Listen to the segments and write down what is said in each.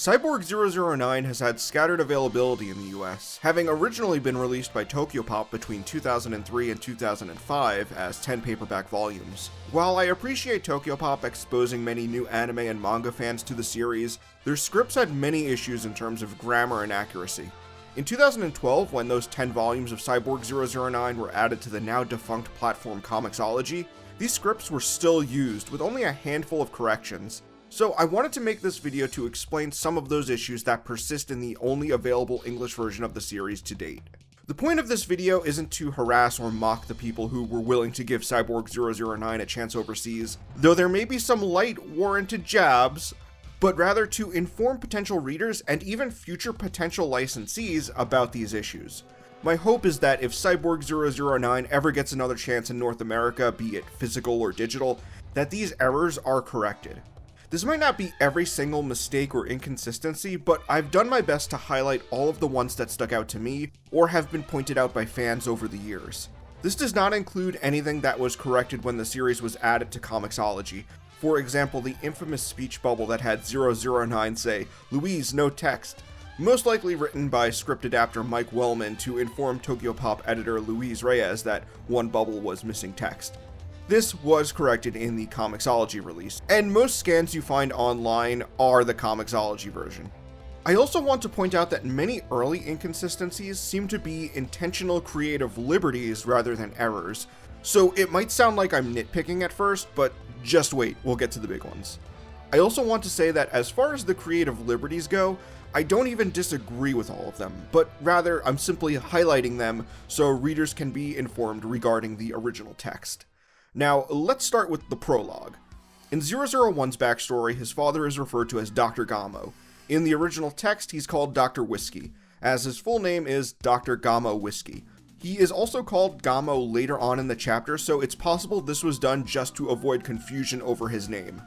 Cyborg 009 has had scattered availability in the US, having originally been released by Tokyopop between 2003 and 2005 as 10 paperback volumes. While I appreciate Tokyopop exposing many new anime and manga fans to the series, their scripts had many issues in terms of grammar and accuracy. In 2012, when those 10 volumes of Cyborg 009 were added to the now defunct platform Comixology, these scripts were still used with only a handful of corrections. So I wanted to make this video to explain some of those issues that persist in the only available English version of the series to date. The point of this video isn't to harass or mock the people who were willing to give Cyborg 009 a chance overseas, though there may be some light warranted jabs, but rather to inform potential readers and even future potential licensees about these issues. My hope is that if Cyborg 009 ever gets another chance in North America, be it physical or digital, that these errors are corrected. This might not be every single mistake or inconsistency, but I've done my best to highlight all of the ones that stuck out to me or have been pointed out by fans over the years. This does not include anything that was corrected when the series was added to Comixology. For example, the infamous speech bubble that had 009 say, "Louise, no text," most likely written by script adapter Mike Wellman to inform Tokyopop editor Louise Reyes that one bubble was missing text. This was corrected in the Comixology release, and most scans you find online are the Comixology version. I also want to point out that many early inconsistencies seem to be intentional creative liberties rather than errors, so it might sound like I'm nitpicking at first, but just wait, we'll get to the big ones. I also want to say that as far as the creative liberties go, I don't even disagree with all of them, but rather I'm simply highlighting them so readers can be informed regarding the original text. Now, let's start with the prologue. In 001's backstory, his father is referred to as Dr. Gamo. In the original text, he's called Dr. Whiskey, as his full name is Dr. Gamo Whiskey. He is also called Gamo later on in the chapter, so it's possible this was done just to avoid confusion over his name.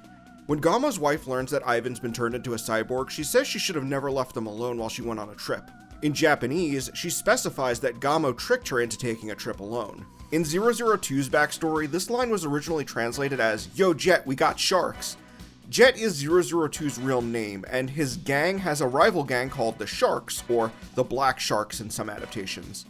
When Gamo's wife learns that Ivan's been turned into a cyborg, she says she should have never left them alone while she went on a trip. In Japanese, she specifies that Gamo tricked her into taking a trip alone. In 002's backstory, this line was originally translated as, "Yo Jet, we got sharks." Jet is 002's real name, and his gang has a rival gang called the Sharks, or the Black Sharks in some adaptations.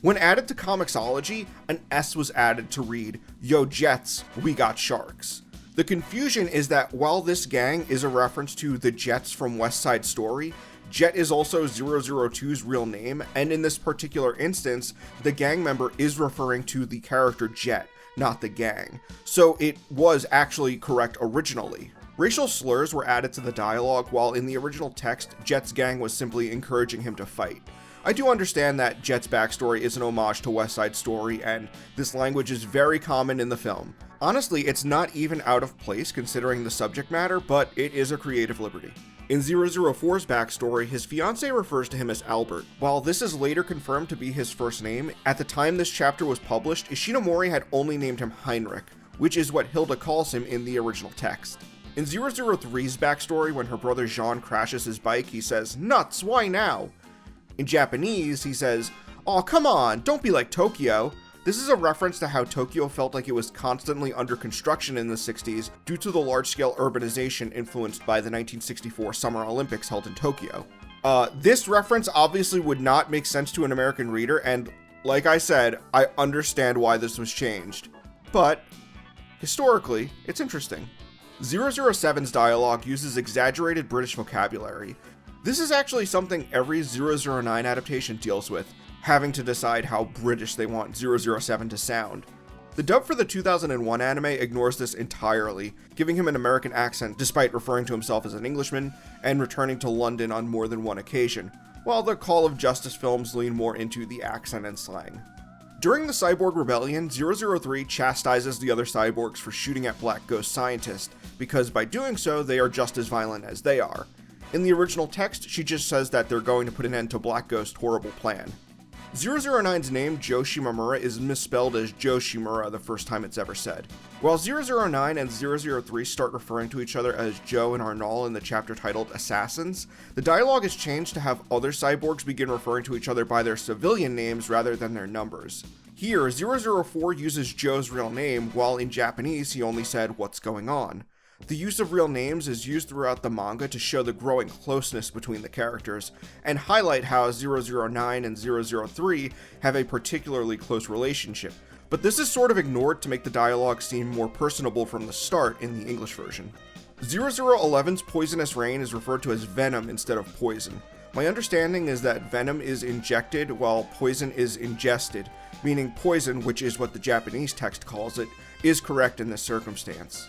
When added to Comixology, an S was added to read, "Yo Jets, we got sharks." The confusion is that while this gang is a reference to the Jets from West Side Story, Jet is also 002's real name, and in this particular instance, the gang member is referring to the character Jet, not the gang. So it was actually correct originally. Racial slurs were added to the dialogue, while in the original text, Jet's gang was simply encouraging him to fight. I do understand that Jet's backstory is an homage to West Side Story, and this language is very common in the film. Honestly, it's not even out of place considering the subject matter, but it is a creative liberty. In 004's backstory, his fiancée refers to him as Albert. While this is later confirmed to be his first name, at the time this chapter was published, Ishinomori had only named him Heinrich, which is what Hilda calls him in the original text. In 003's backstory, when her brother Jean crashes his bike, he says, "Nuts, why now?" In Japanese, he says, "Aw, come on, don't be like Tokyo." This is a reference to how Tokyo felt like it was constantly under construction in the 60s due to the large-scale urbanization influenced by the 1964 Summer Olympics held in Tokyo. This reference obviously would not make sense to an American reader, and like I said, I understand why this was changed. But, historically, it's interesting. 007's dialogue uses exaggerated British vocabulary. This is actually something every 009 adaptation deals with, having to decide how British they want 007 to sound. The dub for the 2001 anime ignores this entirely, giving him an American accent despite referring to himself as an Englishman and returning to London on more than one occasion, while the Call of Justice films lean more into the accent and slang. During the Cyborg Rebellion, 003 chastises the other cyborgs for shooting at Black Ghost scientists, because by doing so, they are just as violent as they are. In the original text, she just says that they're going to put an end to Black Ghost's horrible plan. 009's name, Joe Shimamura, is misspelled as Joe Shimura the first time it's ever said. While 009 and 003 start referring to each other as Joe and Arnal in the chapter titled Assassins, the dialogue is changed to have other cyborgs begin referring to each other by their civilian names rather than their numbers. Here, 004 uses Joe's real name, while in Japanese he only said, "What's going on?" The use of real names is used throughout the manga to show the growing closeness between the characters, and highlight how 009 and 003 have a particularly close relationship, but this is sort of ignored to make the dialogue seem more personable from the start in the English version. 0011's poisonous rain is referred to as venom instead of poison. My understanding is that venom is injected while poison is ingested, meaning poison, which is what the Japanese text calls it, is correct in this circumstance.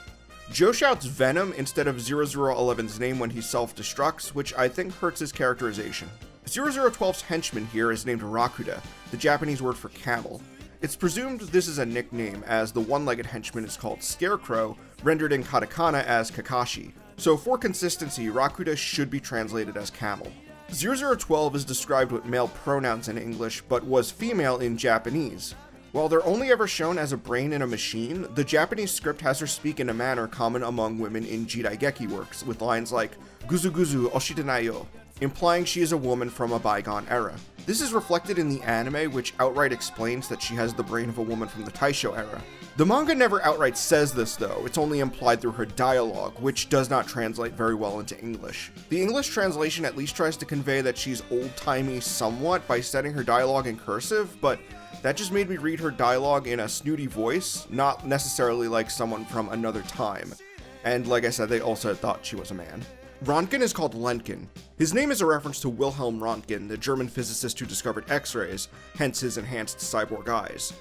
Joe shouts venom instead of 0011's name when he self-destructs, which I think hurts his characterization. 0012's henchman here is named Rakuda, the Japanese word for camel. It's presumed this is a nickname, as the one-legged henchman is called Scarecrow, rendered in katakana as Kakashi. So for consistency, Rakuda should be translated as camel. 0012 is described with male pronouns in English, but was female in Japanese. While they're only ever shown as a brain in a machine, the Japanese script has her speak in a manner common among women in Jidaigeki works, with lines like "guzu guzu oshite yo," implying she is a woman from a bygone era. This is reflected in the anime, which outright explains that she has the brain of a woman from the Taisho era. The manga never outright says this though, it's only implied through her dialogue, which does not translate very well into English. The English translation at least tries to convey that she's old-timey somewhat by setting her dialogue in cursive, but that just made me read her dialogue in a snooty voice, not necessarily like someone from another time. And like I said, they also thought she was a man. Röntgen is called Lenken. His name is a reference to Wilhelm Röntgen, the German physicist who discovered X-rays, hence his enhanced cyborg eyes.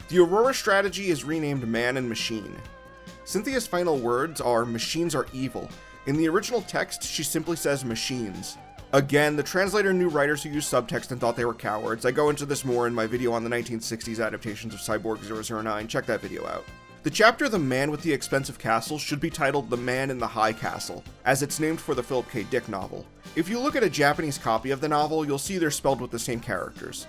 The Aurora strategy is renamed Man and Machine. Cynthia's final words are "machines are evil." In the original text, she simply says "machines." Again, the translator knew writers who used subtext and thought they were cowards. I go into this more in my video on the 1960s adaptations of Cyborg 009, check that video out. The chapter The Man with the Expensive Castle should be titled The Man in the High Castle, as it's named for the Philip K. Dick novel. If you look at a Japanese copy of the novel, you'll see they're spelled with the same characters.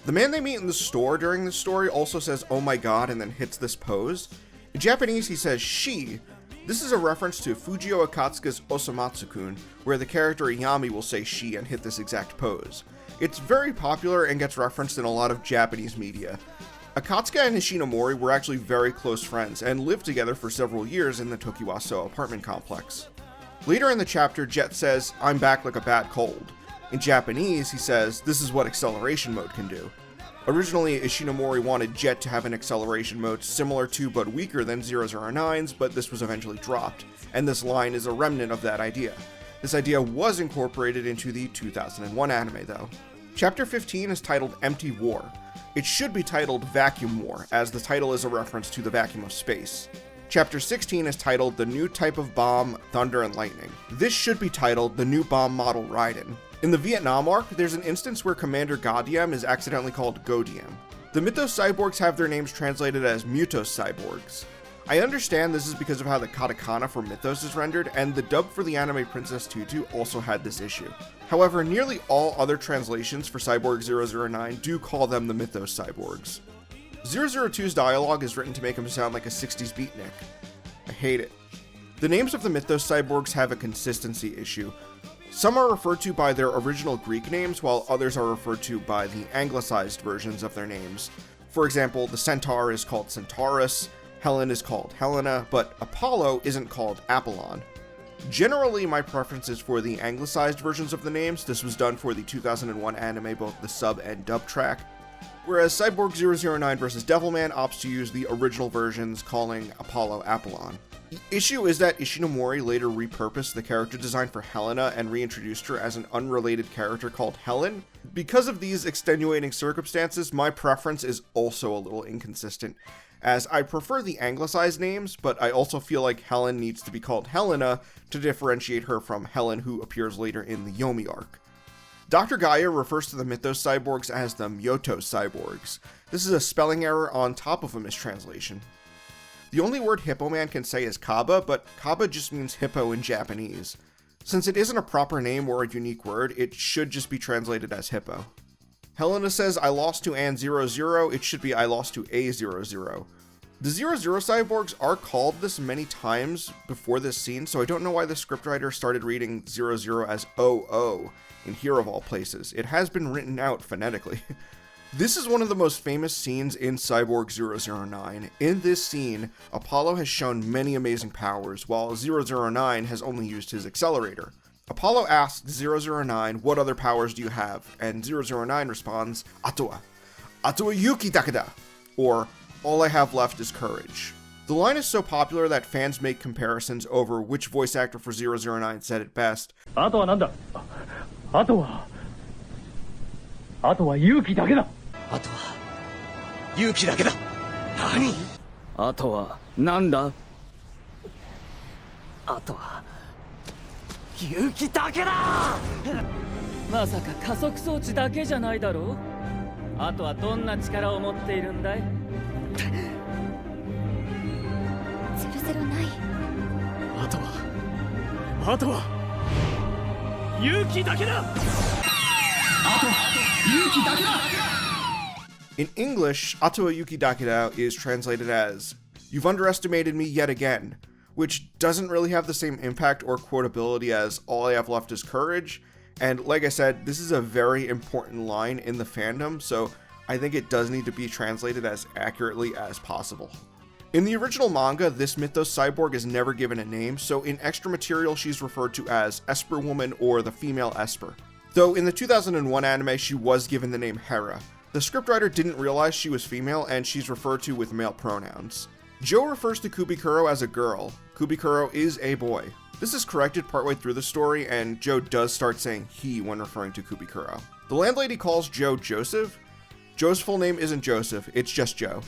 The man they meet in the store during this story also says "oh my god" and then hits this pose. In Japanese he says "she." This is a reference to Fujio Akatsuka's Osamatsu-kun, where the character Yomi will say "she" and hit this exact pose. It's very popular and gets referenced in a lot of Japanese media. Akatsuka and Hishinomori were actually very close friends and lived together for several years in the Tokiwaso apartment complex. Later in the chapter, Jet says, "I'm back like a bad cold." In Japanese, he says, "this is what acceleration mode can do." Originally, Ishinomori wanted Jet to have an acceleration mode similar to but weaker than 009's, but this was eventually dropped, and this line is a remnant of that idea. This idea was incorporated into the 2001 anime though. Chapter 15 is titled Empty War. It should be titled Vacuum War, as the title is a reference to the vacuum of space. Chapter 16 is titled The New Type of Bomb, Thunder and Lightning. This should be titled The New Bomb Model Raiden. In the Vietnam arc, there's an instance where Commander Godiem is accidentally called Godiem. The Mythos cyborgs have their names translated as Mutos cyborgs. I understand this is because of how the katakana for Mythos is rendered, and the dub for the anime Princess Tutu also had this issue. However, nearly all other translations for Cyborg 009 do call them the Mythos cyborgs. 002's dialogue is written to make him sound like a 60s beatnik. I hate it. The names of the Mythos cyborgs have a consistency issue. Some are referred to by their original Greek names, while others are referred to by the anglicized versions of their names. For example, the Centaur is called Centaurus, Helen is called Helena, but Apollo isn't called Apollon. Generally, my preference is for the anglicized versions of the names. This was done for the 2001 anime, both the sub and dub track. Whereas Cyborg 009 vs. Devilman opts to use the original versions, calling Apollo Apollon. The issue is that Ishinomori later repurposed the character design for Helena and reintroduced her as an unrelated character called Helen. Because of these extenuating circumstances, my preference is also a little inconsistent, as I prefer the anglicized names, but I also feel like Helen needs to be called Helena to differentiate her from Helen, who appears later in the Yomi arc. Dr. Gaia refers to the Mythos cyborgs as the Myoto cyborgs. This is a spelling error on top of a mistranslation. The only word Hippo Man can say is Kaba, but Kaba just means hippo in Japanese. Since it isn't a proper name or a unique word, it should just be translated as hippo. Helena says, "I lost to An 00, it should be I lost to A 00. The 00 cyborgs are called this many times before this scene, so I don't know why the scriptwriter started reading 00 as OO in here of all places. It has been written out phonetically. This is one of the most famous scenes in Cyborg 009. In this scene, Apollo has shown many amazing powers, while 009 has only used his accelerator. Apollo asks 009, what other powers do you have? And 009 responds, Ato wa yuki dake da, or all I have left is courage. The line is so popular that fans make comparisons over which voice actor for 009 said it best. Ato wa nanda? Ato wa yuki dake da. Ato wa yuki dake da. Nani? Ato wa nanda? Ato wa勇気だけだ。まさか加速装置だけじゃないだろう。あとはどんな力を持っているんだい。009。あとは勇気だけだ。あとは勇気だけだ。In English, Ato wa yuki dake da is translated as, "You've underestimated me yet again," which doesn't really have the same impact or quotability as all I have left is courage. And like I said, this is a very important line in the fandom, so I think it does need to be translated as accurately as possible. In the original manga, this Mythos Cyborg is never given a name, so in extra material she's referred to as Esper Woman or the female Esper. Though in the 2001 anime she was given the name Hera. The scriptwriter didn't realize she was female and she's referred to with male pronouns. Joe refers to Kubikuro as a girl. Kubikuro is a boy. This is corrected partway through the story, and Joe does start saying he when referring to Kubikuro. The landlady calls Joe Joseph. Joe's full name isn't Joseph, it's just Joe.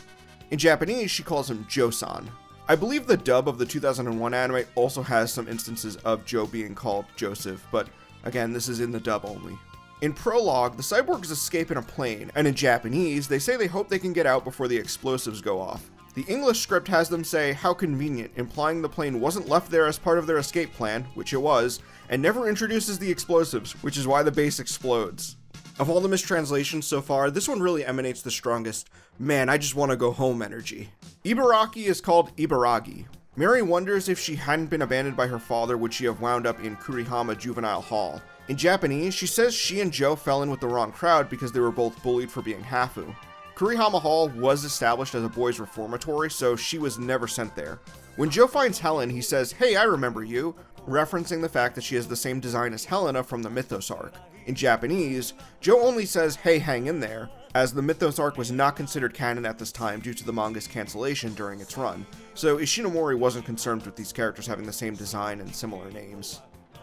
In Japanese, she calls him Joe-san. I believe the dub of the 2001 anime also has some instances of Joe being called Joseph, but again, this is in the dub only. In Prologue, the cyborgs escape in a plane, and in Japanese, they say they hope they can get out before the explosives go off. The English script has them say, how convenient, implying the plane wasn't left there as part of their escape plan, which it was, and never introduces the explosives, which is why the base explodes. Of all the mistranslations so far, this one really emanates the strongest, man, I just want to go home energy. Ibaraki is called Ibaragi. Mary wonders if she hadn't been abandoned by her father, would she have wound up in Kurihama Juvenile Hall. In Japanese, she says she and Joe fell in with the wrong crowd because they were both bullied for being Hafu. Kurihama Hall was established as a boys' reformatory, so she was never sent there. When Joe finds Helen, he says, hey, I remember you, referencing the fact that she has the same design as Helena from the Mythos arc. In Japanese, Joe only says, hey, hang in there, as the Mythos arc was not considered canon at this time due to the manga's cancellation during its run, so Ishinomori wasn't concerned with these characters having the same design and similar names.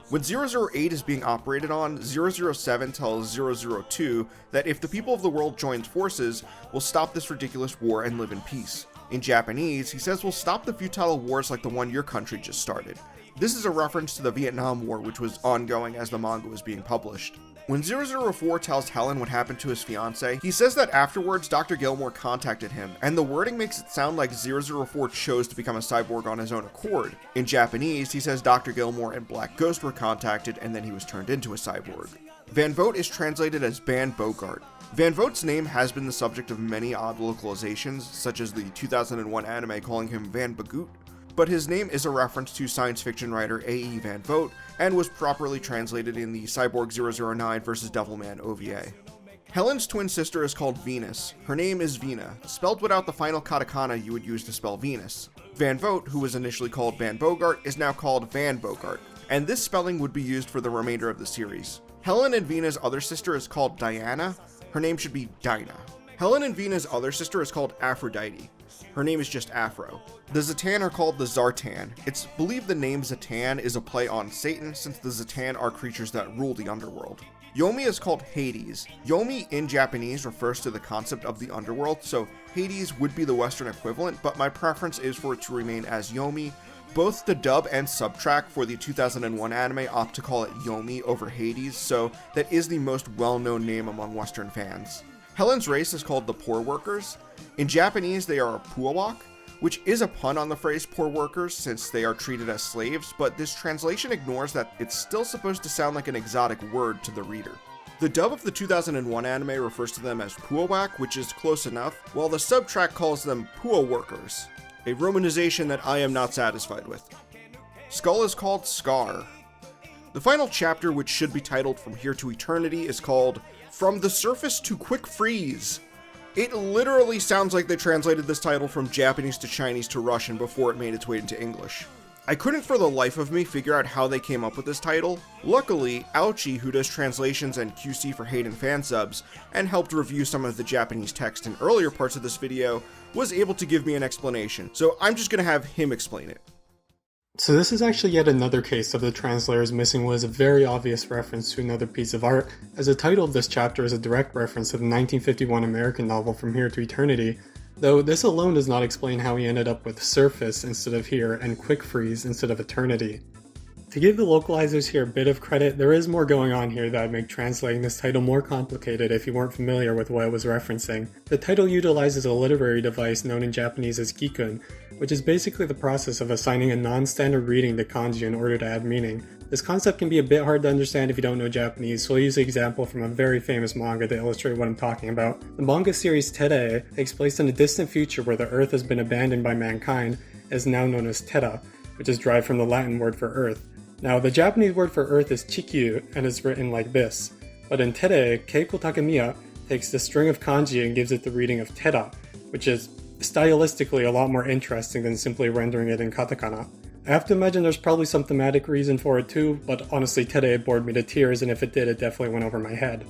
When 008 is being operated on, 007 tells 002 that if the people of the world joins forces, we'll stop this ridiculous war and live in peace. In Japanese, he says we'll stop the futile wars like the one your country just started. This is a reference to the Vietnam War, which was ongoing as the manga was being published. When 004 tells Helen what happened to his fiancé, he says that afterwards Dr. Gilmore contacted him, and the wording makes it sound like 004 chose to become a cyborg on his own accord. In Japanese, he says Dr. Gilmore and Black Ghost were contacted and then he was turned into a cyborg. Van Vogt is translated as Ban Bogart. Van Vogt's name has been the subject of many odd localizations, such as the 2001 anime calling him Van Bagoot, but his name is a reference to science fiction writer A.E. Van Vogt and was properly translated in the Cyborg 009 vs. Devilman OVA. Helen's twin sister is called Venus. Her name is Vina, spelled without the final katakana you would use to spell Venus. Van Vogt, who was initially called Van Bogart, is now called Van Bogart, and this spelling would be used for the remainder of the series. Helen and Vina's other sister is called Diana. Her name should be Dinah. Helen and Vina's other sister is called Aphrodite. Her name is just Afro. The Zatan are called the Zartan. It's believed the name Zatan is a play on Satan, since the Zatan are creatures that rule the underworld. Yomi is called Hades. Yomi in Japanese refers to the concept of the underworld, so Hades would be the Western equivalent, but my preference is for it to remain as Yomi. Both the dub and subtrack for the 2001 anime opt to call it Yomi over Hades, so that is the most well-known name among Western fans. Helen's race is called the Poor Workers. In Japanese, they are Puawak, which is a pun on the phrase poor workers since they are treated as slaves, but this translation ignores that it's still supposed to sound like an exotic word to the reader. The dub of the 2001 anime refers to them as Puawak, which is close enough, while the subtrack calls them Pua Workers, a romanization that I am not satisfied with. Skull is called Scar. The final chapter, which should be titled From Here to Eternity, is called From the Surface to Quick Freeze. It literally sounds like they translated this title from Japanese to Chinese to Russian before it made its way into English. I couldn't for the life of me figure out how they came up with this title. Luckily, Aocchi, who does translations and QC for Hayden fansubs, and helped review some of the Japanese text in earlier parts of this video, was able to give me an explanation, so I'm just gonna have him explain it. So this is actually yet another case of the translators missing what is a very obvious reference to another piece of art, as the title of this chapter is a direct reference to the 1951 American novel From Here to Eternity, though this alone does not explain how he ended up with surface instead of here and quick freeze instead of eternity. To give the localizers here a bit of credit, there is more going on here that would make translating this title more complicated if you weren't familiar with what it was referencing. The title utilizes a literary device known in Japanese as gikun, which is basically the process of assigning a non-standard reading to kanji in order to add meaning. This concept can be a bit hard to understand if you don't know Japanese, so I'll use an example from a very famous manga to illustrate what I'm talking about. The manga series Tere takes place in a distant future where the Earth has been abandoned by mankind and is now known as Terra, which is derived from the Latin word for Earth. Now, the Japanese word for Earth is Chikyu and is written like this, but in Tere, Keiko Takemiya takes the string of kanji and gives it the reading of Terra, which is stylistically a lot more interesting than simply rendering it in katakana. I have to imagine there's probably some thematic reason for it too, but honestly Tere bored me to tears, and if it did, it definitely went over my head.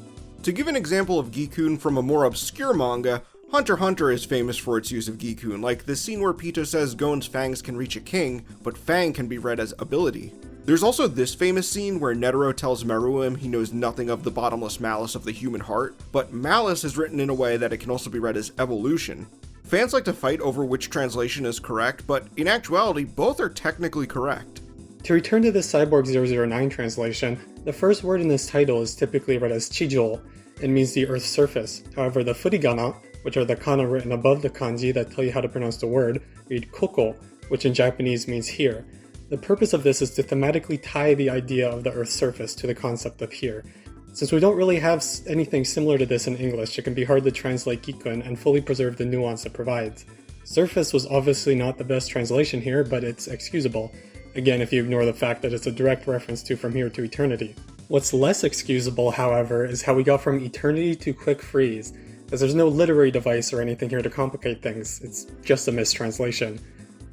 To give an example of gikun from a more obscure manga, Hunter x Hunter is famous for its use of gikun, like the scene where Pito says Gon's fangs can reach a king, but fang can be read as ability. There's also this famous scene where Netero tells Meruem he knows nothing of the bottomless malice of the human heart, but malice is written in a way that it can also be read as evolution. Fans like to fight over which translation is correct, but in actuality, both are technically correct. To return to the Cyborg 009 translation, the first word in this title is typically read as Chijou, and means the Earth's surface. However, the furigana, which are the kana written above the kanji that tell you how to pronounce the word, read koko, which in Japanese means here. The purpose of this is to thematically tie the idea of the Earth's surface to the concept of here. Since we don't really have anything similar to this in English, it can be hard to translate gikun and fully preserve the nuance it provides. Surface was obviously not the best translation here, but it's excusable. Again, if you ignore the fact that it's a direct reference to From Here to Eternity. What's less excusable, however, is how we got from eternity to quick freeze, as there's no literary device or anything here to complicate things, it's just a mistranslation.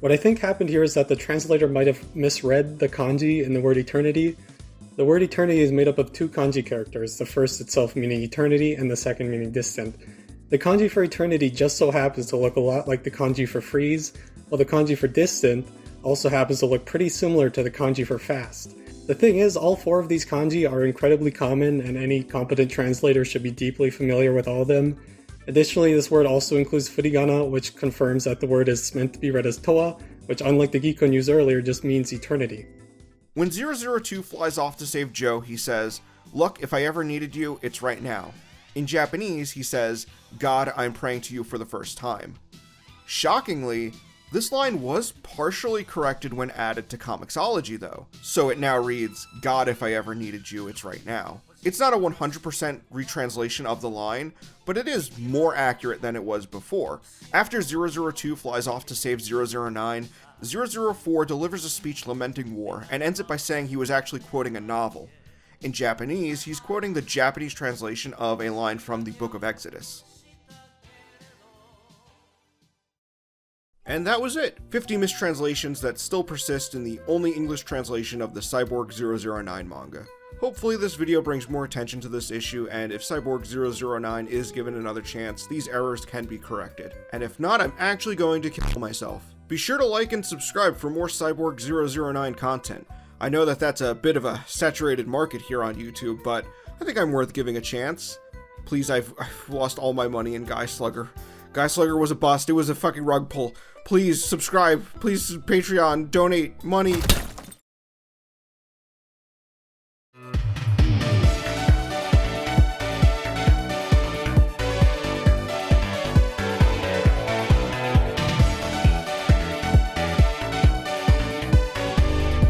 What I think happened here is that the translator might have misread the kanji in the word eternity. The word eternity is made up of two kanji characters, the first itself meaning eternity and the second meaning distant. The kanji for eternity just so happens to look a lot like the kanji for freeze, while the kanji for distant also happens to look pretty similar to the kanji for fast. The thing is, all four of these kanji are incredibly common and any competent translator should be deeply familiar with all of them. Additionally, this word also includes furigana, which confirms that the word is meant to be read as toa, which unlike the gikun used earlier just means eternity. When 002 flies off to save Joe, he says, "Look, if I ever needed you, it's right now." In Japanese, he says, "God, I'm praying to you for the first time." Shockingly, this line was partially corrected when added to Comixology though, so it now reads, "God, if I ever needed you, it's right now." It's not a 100% retranslation of the line, but it is more accurate than it was before. After 002 flies off to save 009, 004 delivers a speech lamenting war, and ends it by saying he was actually quoting a novel. In Japanese, he's quoting the Japanese translation of a line from the Book of Exodus. And that was it! 50 mistranslations that still persist in the only English translation of the Cyborg 009 manga. Hopefully this video brings more attention to this issue, and if Cyborg 009 is given another chance, these errors can be corrected. And if not, I'm actually going to kill myself. Be sure to like and subscribe for more Cyborg 009 content. I know that that's a bit of a saturated market here on YouTube, but I think I'm worth giving a chance. Please, I've lost all my money in Guy Slugger. Guy Slugger was a bust, it was a fucking rug pull. Please subscribe, please Patreon, donate money.